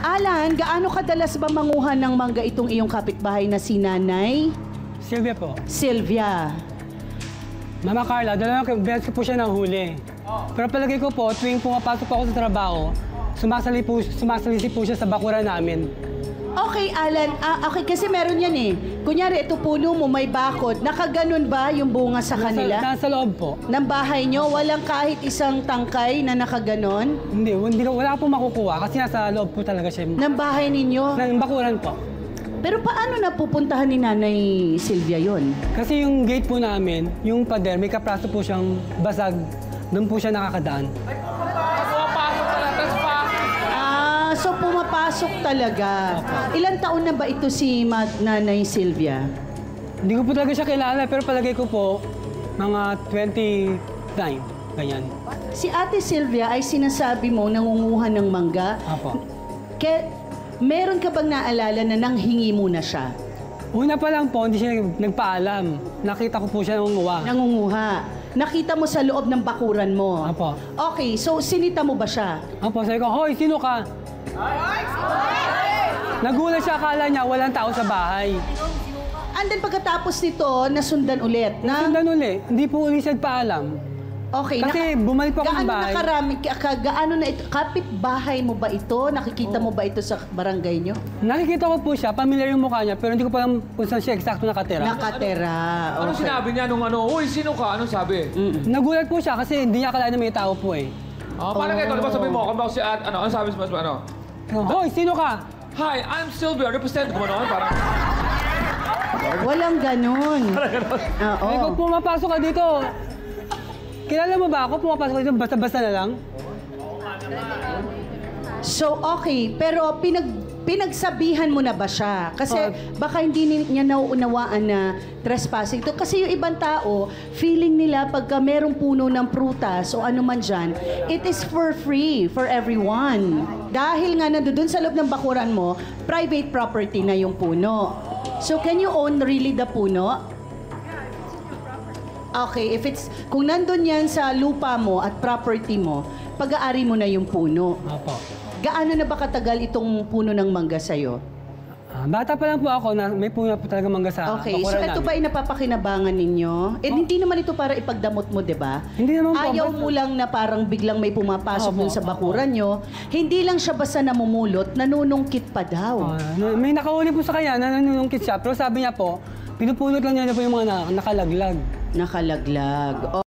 Alan, gaano kadalas ba manguha ng mangga itong iyong kapitbahay na si Nanay? Sylvia po. Sylvia. Mama Carla, dalawang beses po siya nahuli. Pero palagay ko po, tuwing pumapasok po ako sa trabaho, sumasalisi po siya sa bakuran namin. Okay, Alan. Okay, kasi meron yan eh. Kunyari, ito puno mo, may bakod. Nakaganon ba yung bunga sa kanila? Nasa loob po. Ng bahay nyo? Walang kahit isang tangkay na nakaganon? Hindi, wala po makukuha kasi nasa loob po talaga siya. Ng bahay ninyo? Ng bakuran po. Pero paano napupuntahan ni Nanay Sylvia yon? Kasi yung gate po namin, yung pader, may kapraso po siyang basag. Doon po siya nakakadaan. So pumapasok talaga. Ilang taon na ba ito si Nanay Sylvia? Hindi ko po talaga siya kilala, pero palagay ko po, mga 29, ganyan. Si Ate Sylvia ay sinasabi mo nangunguha ng mangga. Apo. Meron ka bang naalala na nanghingi mo na siya? Una pa lang po, hindi siya nagpaalam. Nakita ko po siya nangunguha. Nangunguha. Nakita mo sa loob ng bakuran mo? Apo. Okay, so sinita mo ba siya? Apo, sabi ko, hoy, sino ka? Nagulat siya, akala niya walang tao sa bahay. And then pagkatapos nito, nasundan ulit na? Nasundan ulit, hindi po ulit siya nagpaalam. Okay. Kasi bumalik pa ako sa bahay. Gaano na ito? Kapit-bahay mo ba ito? Nakikita mo ba ito sa barangay nyo? Nakikita ko po siya, familiar yung mukha niya, pero hindi ko pa alam kung saan siya eksakto nakatira. Nakatira. Ano sinabi niya nung uy, sino ka? Anong sabi? Nagulat po siya kasi hindi niya akalain na may tao po eh. Parang ito, di ba sabi mo, kung si ano sabi mo, ano? Hoy, sino ka? Hi, I'm Sylvia, represent ko ano, parang... Walang ganun. Oo. Ay, kung pumapasok ka dito, kilala mo ba ako? Pumapasok ka dito, basta-basta na lang? So, okay. Pero pinagsabihan mo na ba siya? Kasi baka hindi niya nauunawaan na trespassing to. Kasi yung ibang tao, feeling nila pagka merong puno ng prutas o ano man dyan, it is for free for everyone. Dahil nga nandoon sa loob ng bakuran mo, private property na yung puno. So, can you own really the puno? Okay, kung nandun yan sa lupa mo at property mo, pag-aari mo na yung puno. Opo. Gaano na ba katagal itong puno ng mangga sa'yo? Bata pa lang po ako na may puno po talaga mangga sa Okay, so bakuran ito namin. ba ay napapakinabangan ninyo? Hindi naman ito para ipagdamot mo, di ba? Hindi naman po. Ayaw mo lang na parang biglang may pumapasok dun sa bakuran nyo. Hindi lang siya basta namumulot, nanunungkit pa daw. May nakahuli po sa kanya na nanunungkit siya, pero sabi niya po, pinupulot lang niya po yung mga nakalaglag. Nakalaglag.